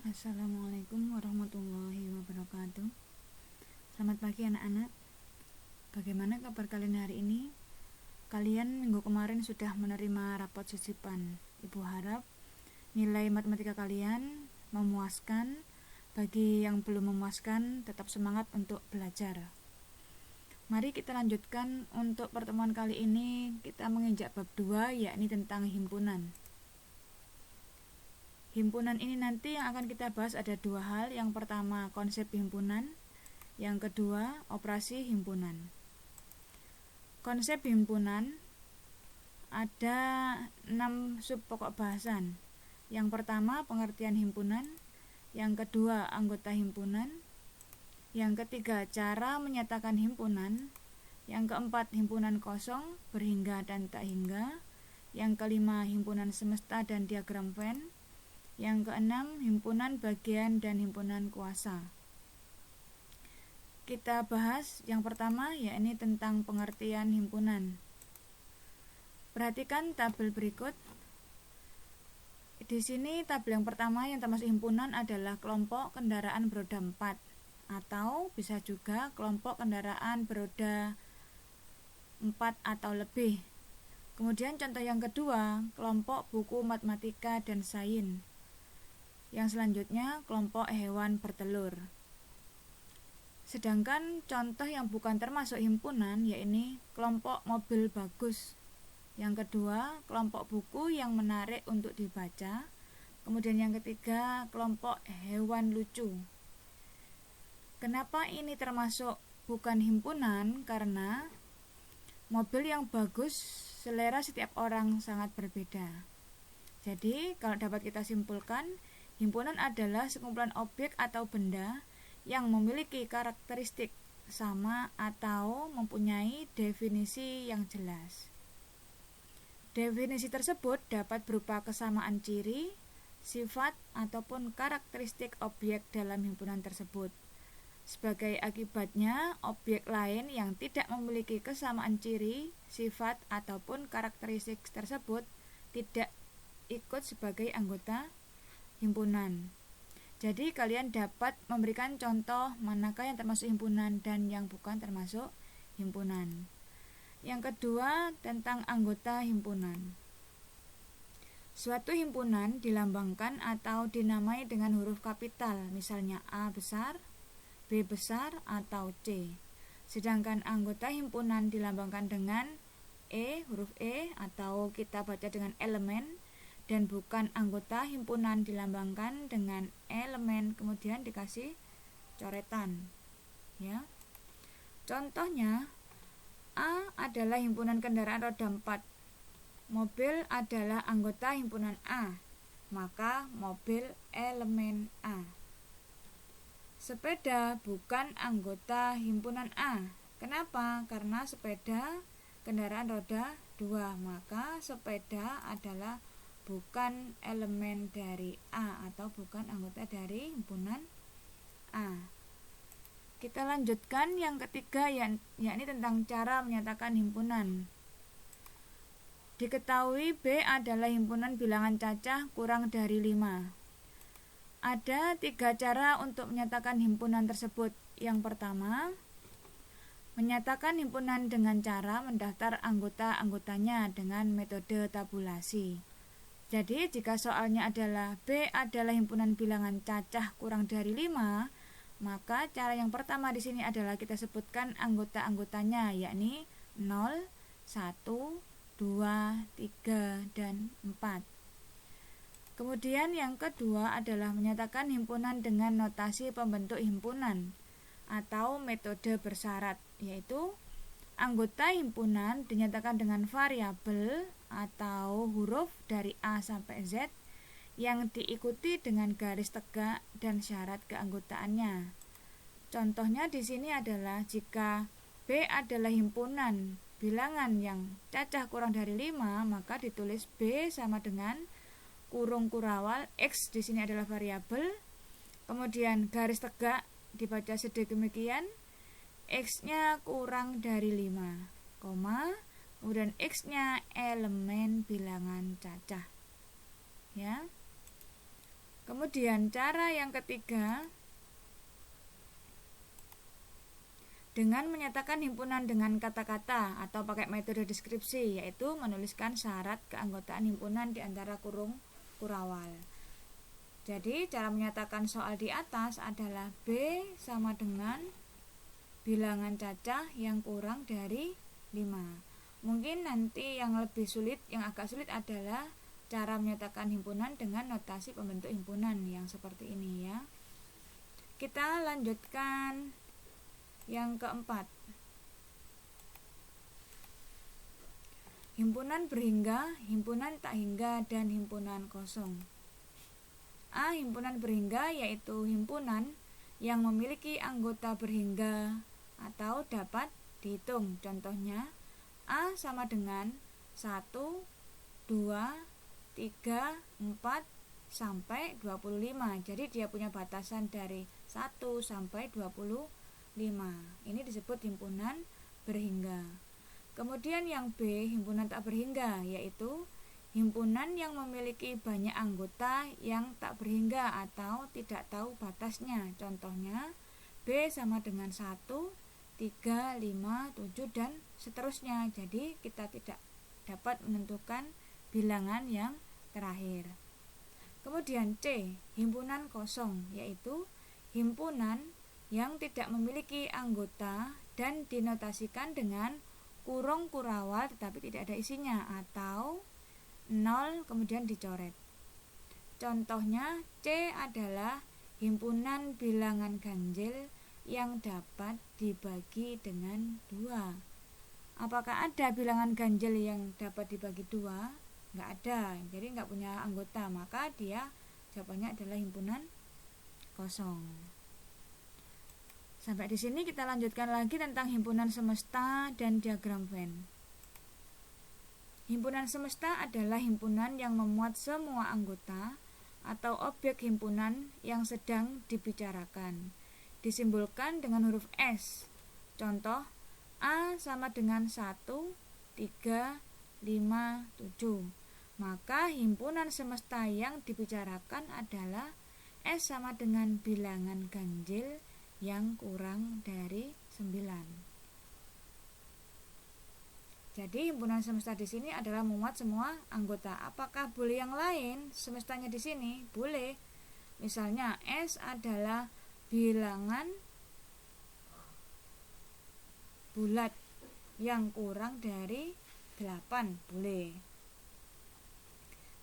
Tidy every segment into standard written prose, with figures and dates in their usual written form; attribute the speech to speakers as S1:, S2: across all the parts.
S1: Assalamualaikum warahmatullahi wabarakatuh. Selamat pagi anak-anak. Bagaimana kabar kalian hari ini? Kalian minggu kemarin sudah menerima rapot sisipan. Ibu harap nilai matematika kalian memuaskan. Bagi yang belum memuaskan, tetap semangat untuk belajar. Mari kita lanjutkan. Untuk pertemuan kali ini kita menginjak bab 2, yakni tentang himpunan. Himpunan ini nanti yang akan kita bahas ada dua hal. Yang pertama konsep himpunan, yang kedua operasi himpunan. Konsep himpunan ada 6 sub pokok bahasan. Yang pertama pengertian himpunan, yang kedua anggota himpunan, yang ketiga cara menyatakan himpunan, yang keempat himpunan kosong, berhingga dan tak hingga, yang kelima himpunan semesta dan diagram Venn, yang keenam, himpunan bagian dan himpunan kuasa. Kita bahas yang pertama, yakni tentang pengertian himpunan. Perhatikan tabel berikut. Di sini tabel yang pertama yang termasuk himpunan adalah kelompok kendaraan beroda 4, atau bisa juga kelompok kendaraan beroda 4 atau lebih. Kemudian contoh yang kedua, kelompok buku matematika dan sains. Yang selanjutnya kelompok hewan bertelur. Sedangkan contoh yang bukan termasuk himpunan yakni kelompok mobil bagus. Yang kedua kelompok buku yang menarik untuk dibaca. Kemudian yang ketiga kelompok hewan lucu. Kenapa ini termasuk bukan himpunan? Karena mobil yang bagus selera setiap orang sangat berbeda. Jadi kalau dapat kita simpulkan, himpunan adalah sekumpulan objek atau benda yang memiliki karakteristik sama atau mempunyai definisi yang jelas. Definisi tersebut dapat berupa kesamaan ciri, sifat, ataupun karakteristik objek dalam himpunan tersebut. Sebagai akibatnya, objek lain yang tidak memiliki kesamaan ciri, sifat, ataupun karakteristik tersebut tidak ikut sebagai anggota himpunan. Jadi kalian dapat memberikan contoh manakah yang termasuk himpunan dan yang bukan termasuk himpunan. Yang kedua tentang anggota himpunan. Suatu himpunan dilambangkan atau dinamai dengan huruf kapital, misalnya A besar, B besar, atau C. Sedangkan anggota himpunan dilambangkan dengan huruf E atau kita baca dengan elemen, dan bukan anggota himpunan dilambangkan dengan elemen kemudian dikasih coretan, ya. Contohnya, A adalah himpunan kendaraan roda 4. Mobil adalah anggota himpunan A, maka mobil elemen A. Sepeda bukan anggota himpunan A. Kenapa? Karena sepeda kendaraan roda 2, maka sepeda adalah bukan elemen dari A atau bukan anggota dari himpunan A. Kita lanjutkan yang ketiga, yakni tentang cara menyatakan himpunan. Diketahui B adalah himpunan bilangan cacah kurang dari 5. Ada 3 cara untuk menyatakan himpunan tersebut. Yang pertama, menyatakan himpunan dengan cara mendaftar anggota-anggotanya dengan metode tabulasi. Jadi jika soalnya adalah B adalah himpunan bilangan cacah kurang dari 5, maka cara yang pertama di sini adalah kita sebutkan anggota-anggotanya, yakni 0, 1, 2, 3, dan 4. Kemudian yang kedua adalah menyatakan himpunan dengan notasi pembentuk himpunan atau metode bersyarat, yaitu anggota himpunan dinyatakan dengan variabel atau huruf dari A sampai Z yang diikuti dengan garis tegak dan syarat keanggotaannya. Contohnya di sini adalah jika B adalah himpunan bilangan yang cacah kurang dari 5, maka ditulis B sama dengan kurung kurawal, X di sini adalah variabel, kemudian garis tegak dibaca sedemikian, X-nya kurang dari 5, kemudian X-nya elemen bilangan cacah. Ya. Kemudian cara yang ketiga, dengan menyatakan himpunan dengan kata-kata atau pakai metode deskripsi, yaitu menuliskan syarat keanggotaan himpunan di antara kurung kurawal. Jadi cara menyatakan soal di atas adalah B sama dengan bilangan cacah yang kurang dari 5. Mungkin nanti yang lebih sulit, yang agak sulit adalah cara menyatakan himpunan dengan notasi pembentuk himpunan yang seperti ini ya. Kita lanjutkan yang keempat, himpunan berhingga, himpunan tak hingga, dan himpunan kosong. A. Himpunan berhingga yaitu himpunan yang memiliki anggota berhingga atau dapat dihitung. Contohnya A sama dengan 1, 2, 3, 4 sampai 25. Jadi dia punya batasan dari 1 sampai 25. Ini disebut himpunan berhingga. Kemudian yang B, himpunan tak berhingga, yaitu himpunan yang memiliki banyak anggota yang tak berhingga atau tidak tahu batasnya. Contohnya B sama dengan 1, 3, 5, 7 dan seterusnya. Jadi kita tidak dapat menentukan bilangan yang terakhir. Kemudian C, himpunan kosong, yaitu himpunan yang tidak memiliki anggota dan dinotasikan dengan kurung kurawal tetapi tidak ada isinya atau 0 kemudian dicoret. Contohnya C adalah himpunan bilangan ganjil yang dapat dibagi dengan 2. Apakah ada bilangan ganjil yang dapat dibagi 2? Nggak ada, jadi nggak punya anggota, maka dia jawabannya adalah himpunan kosong. Sampai di sini kita lanjutkan lagi tentang himpunan semesta dan diagram Venn. Himpunan semesta adalah himpunan yang memuat semua anggota atau objek himpunan yang sedang dibicarakan. Disimbolkan dengan huruf S. Contoh A sama dengan 1, 3, 5, 7. Maka himpunan semesta yang dibicarakan adalah S sama dengan bilangan ganjil yang kurang dari 9. Jadi himpunan semesta di sini adalah memuat semua anggota. Apakah boleh yang lain semestanya di sini? Boleh. Misalnya S adalah bilangan bulat yang kurang dari 8, boleh.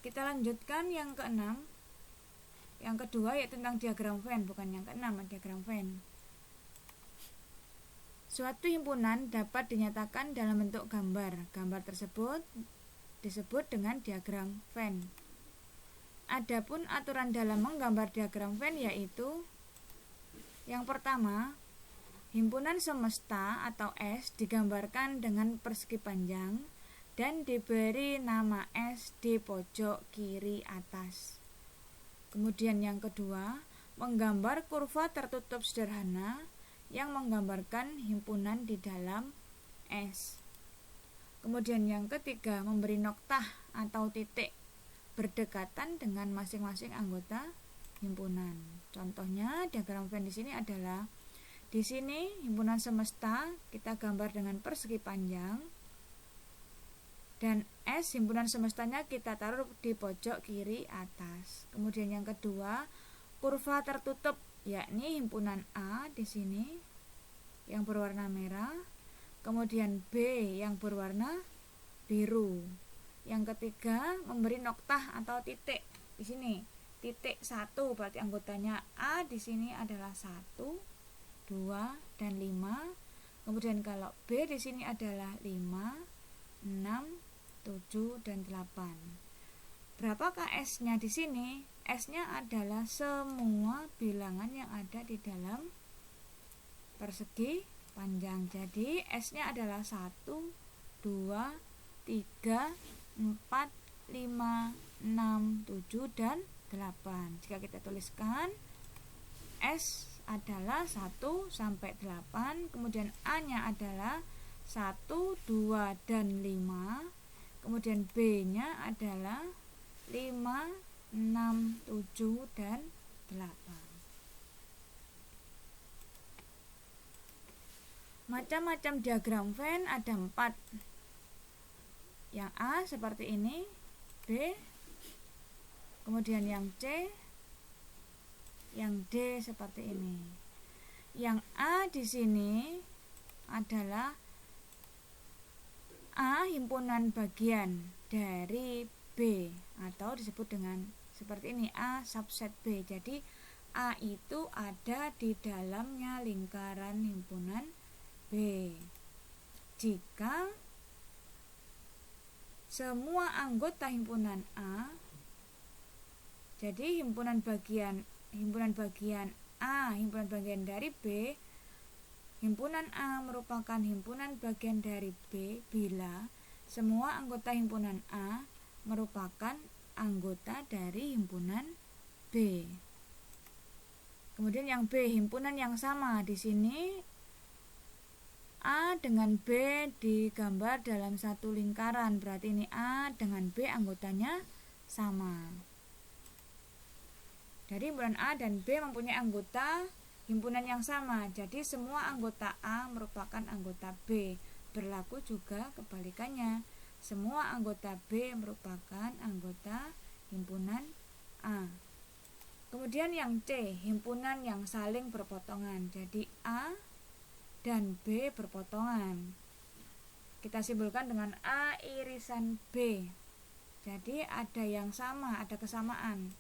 S1: Kita lanjutkan yang keenam. Yang kedua yaitu tentang diagram Venn, bukan yang keenam, diagram Venn. Suatu himpunan dapat dinyatakan dalam bentuk gambar. Gambar tersebut disebut dengan diagram Venn. Adapun aturan dalam menggambar diagram Venn yaitu yang pertama, himpunan semesta atau S digambarkan dengan persegi panjang dan diberi nama S di pojok kiri atas. Kemudian yang kedua, menggambar kurva tertutup sederhana yang menggambarkan himpunan di dalam S. Kemudian yang ketiga, memberi noktah atau titik berdekatan dengan masing-masing anggota himpunan. Contohnya diagram Venn di sini adalah di sini himpunan semesta kita gambar dengan persegi panjang dan S himpunan semestanya kita taruh di pojok kiri atas. Kemudian yang kedua, kurva tertutup yakni himpunan A di sini yang berwarna merah, kemudian B yang berwarna biru. Yang ketiga, memberi noktah atau titik di sini. Titik 1 berarti anggotanya A di sini adalah 1, 2 dan 5. Kemudian kalau B di sini adalah 5, 6, 7 dan 8. Berapakah S-nya di sini? S-nya adalah semua bilangan yang ada di dalam persegi panjang. Jadi S-nya adalah 1, 2, 3, 4, 5, 6, 7 dan 8. Jika kita tuliskan S adalah 1 sampai 8, kemudian A-nya adalah 1, 2 dan 5. Kemudian B-nya adalah 5, 6, 7, dan 8. Macam-macam diagram Venn ada 4. Yang A seperti ini, B, kemudian yang C, yang D seperti ini. Yang A di sini adalah A himpunan bagian dari B, atau disebut dengan seperti ini, A subset B. Jadi A itu ada di dalamnya lingkaran himpunan B jika semua anggota himpunan A, jadi himpunan bagian A, himpunan bagian dari B, himpunan A merupakan himpunan bagian dari B bila semua anggota himpunan A merupakan anggota dari himpunan B. Kemudian yang B, himpunan yang sama. Di sini A dengan B digambar dalam satu lingkaran, berarti ini A dengan B anggotanya sama. Jadi himpunan A dan B mempunyai anggota himpunan yang sama, jadi semua anggota A merupakan anggota B. Berlaku juga kebalikannya, semua anggota B merupakan anggota himpunan A. Kemudian yang C, himpunan yang saling berpotongan, jadi A dan B berpotongan. Kita simpulkan dengan A irisan B. Jadi ada yang sama, ada kesamaan.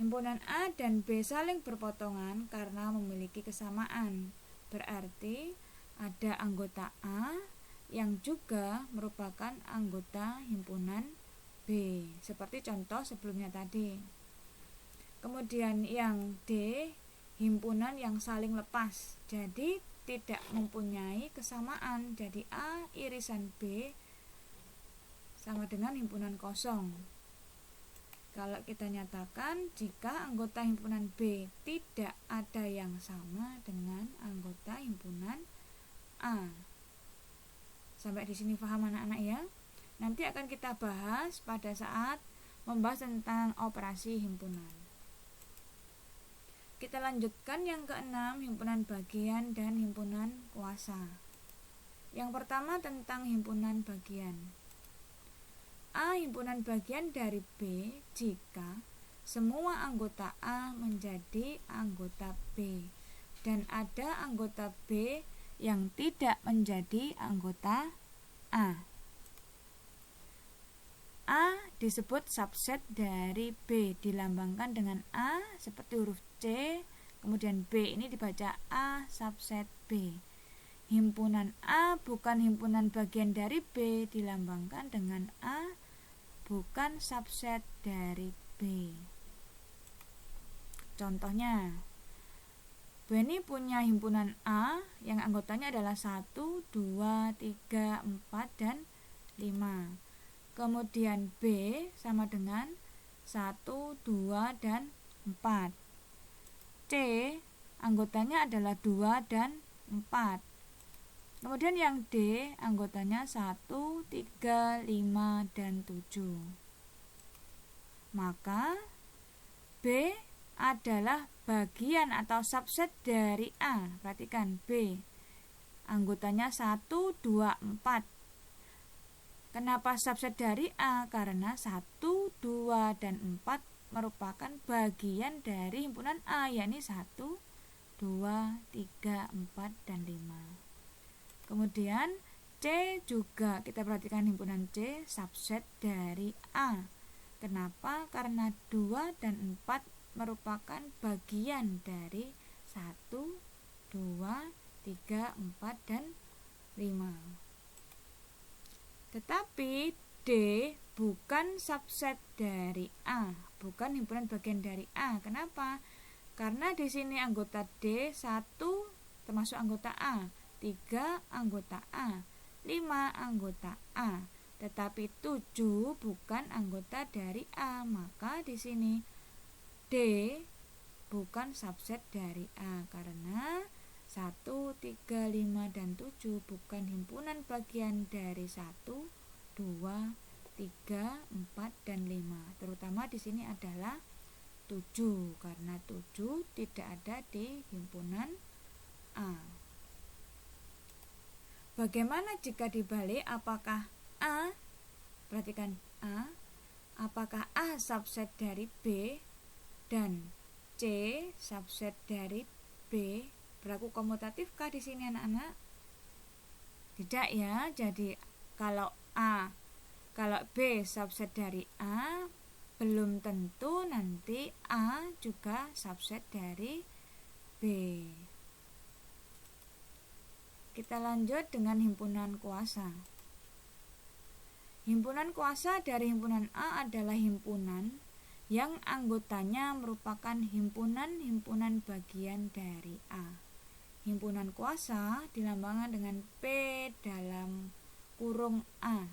S1: Himpunan A dan B saling berpotongan karena memiliki kesamaan. Berarti ada anggota A yang juga merupakan anggota himpunan B. Seperti contoh sebelumnya tadi. Kemudian yang D, himpunan yang saling lepas, jadi tidak mempunyai kesamaan. Jadi A irisan B sama dengan himpunan kosong. Kalau kita nyatakan jika anggota himpunan B tidak ada yang sama dengan anggota himpunan A. Sampai di sini paham anak-anak ya? Nanti akan kita bahas pada saat membahas tentang operasi himpunan. Kita lanjutkan yang keenam, himpunan bagian dan himpunan kuasa. Yang pertama tentang himpunan bagian. A himpunan bagian dari B jika semua anggota A menjadi anggota B dan ada anggota B yang tidak menjadi anggota A. A disebut subset dari B, dilambangkan dengan A seperti huruf C, kemudian B ini dibaca A subset B. Himpunan A bukan himpunan bagian dari B, dilambangkan dengan A bukan subset dari B. Contohnya, Benny punya himpunan A yang anggotanya adalah 1, 2, 3, 4, dan 5. Kemudian B sama dengan 1, 2, dan 4. C anggotanya adalah 2 dan 4. Kemudian yang D anggotanya 1, 3, 5, dan 7. Maka B adalah bagian atau subset dari A. Perhatikan B anggotanya 1, 2, 4. Kenapa subset dari A? Karena 1, 2, dan 4 merupakan bagian dari himpunan A, yakni 1, 2, 3, 4, dan 5. Kemudian C juga kita perhatikan himpunan C subset dari A. Kenapa? Karena 2 dan 4 merupakan bagian dari 1, 2, 3, 4, dan 5. Tetapi D bukan subset dari A, bukan himpunan bagian dari A. Kenapa? Karena di sini anggota D 1 termasuk anggota A, 3 anggota A, 5 anggota A. Tetapi 7 bukan anggota dari A, maka di sini D bukan subset dari A karena 1, 3, 5, dan 7 bukan himpunan bagian dari 1, 2, 3, 4, dan 5. Terutama di sini adalah 7 karena 7 tidak ada di himpunan A. Bagaimana jika dibalik? Apakah A, perhatikan A, apakah A subset dari B dan C subset dari B? Berlaku komutatifkah di sini anak-anak? Tidak ya. Jadi kalau B subset dari A, belum tentu nanti A juga subset dari B. Kita lanjut dengan himpunan kuasa. Himpunan kuasa dari himpunan A adalah himpunan yang anggotanya merupakan himpunan-himpunan bagian dari A. Himpunan kuasa dilambangkan dengan P dalam kurung A.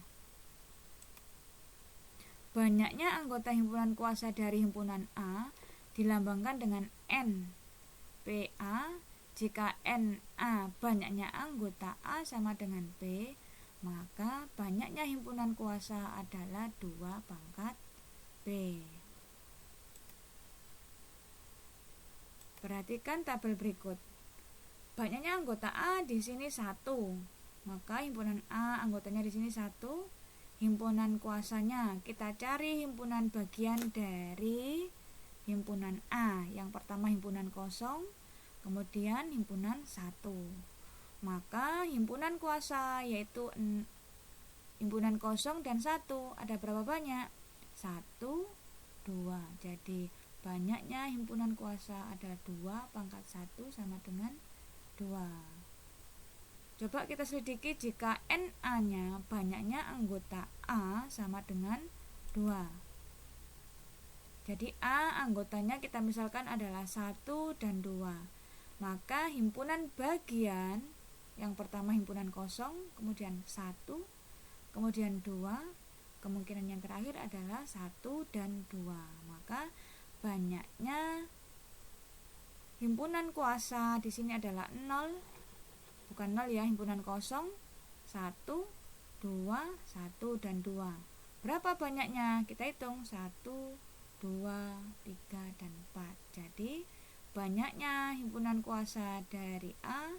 S1: Banyaknya anggota himpunan kuasa dari himpunan A dilambangkan dengan N. PA, jika NA banyaknya anggota A sama dengan P, maka banyaknya himpunan kuasa adalah 2 pangkat P. Perhatikan tabel berikut. Banyaknya anggota A di sini 1, maka himpunan A anggotanya di sini 1. Himpunan kuasanya kita cari himpunan bagian dari himpunan A. Yang pertama himpunan kosong, kemudian himpunan 1. Maka himpunan kuasa yaitu himpunan kosong dan 1 ada berapa banyak? 1, 2. Jadi banyaknya himpunan kuasa adalah 2 pangkat 1 sama dengan 2. Coba kita selidiki jika NA-nya banyaknya anggota A sama dengan 2. Jadi A anggotanya kita misalkan adalah 1 dan 2. Maka himpunan bagian yang pertama himpunan kosong, kemudian 1, kemudian 2, kemungkinan yang terakhir adalah 1 dan 2. Maka banyaknya himpunan kuasa di sini adalah 0, bukan 0 ya, himpunan kosong 1, 2, 1 dan 2. Berapa banyaknya? Kita hitung 1, 2, 3 dan 4. Jadi banyaknya himpunan kuasa dari A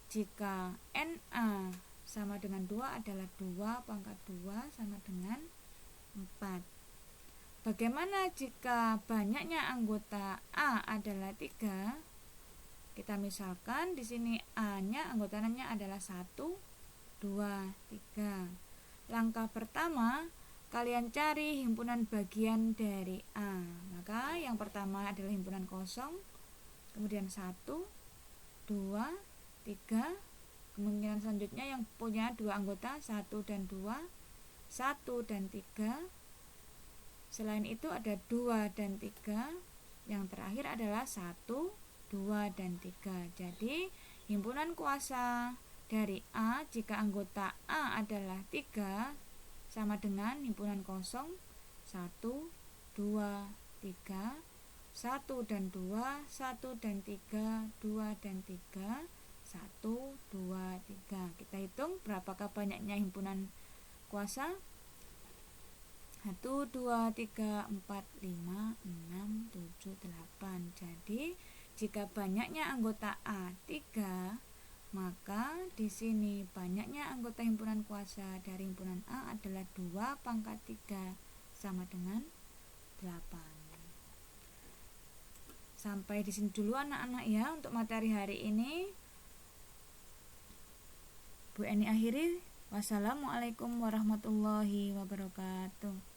S1: jika NA sama dengan 2 adalah 2 pangkat 2 sama dengan 4. Bagaimana jika banyaknya anggota A adalah 3? Kita misalkan di sini A-nya anggotanya adalah 1, 2, 3. Langkah pertama, kalian cari himpunan bagian dari A. Maka yang pertama adalah himpunan kosong, kemudian 1, 2, 3. Kemungkinan selanjutnya yang punya 2 anggota 1 dan 2, 1 dan 3. Selain itu ada 2 dan 3. Yang terakhir adalah 1, 2 dan 3. Jadi himpunan kuasa dari A jika anggota A adalah 3 sama dengan himpunan kosong 1, 2, 3, 1 dan 2, 1 dan 3, 2 dan 3, 1, 2, 3. Kita hitung berapakah banyaknya himpunan kuasa? 1, 2, 3, 4, 5, 6, 7, 8. Jadi jika banyaknya anggota A 3, maka di sini banyaknya anggota himpunan kuasa dari himpunan A adalah 2 pangkat 3 sama dengan 8. Sampai di sini dulu anak-anak ya untuk materi hari ini. Bu Eni akhiri. Wassalamualaikum warahmatullahi wabarakatuh.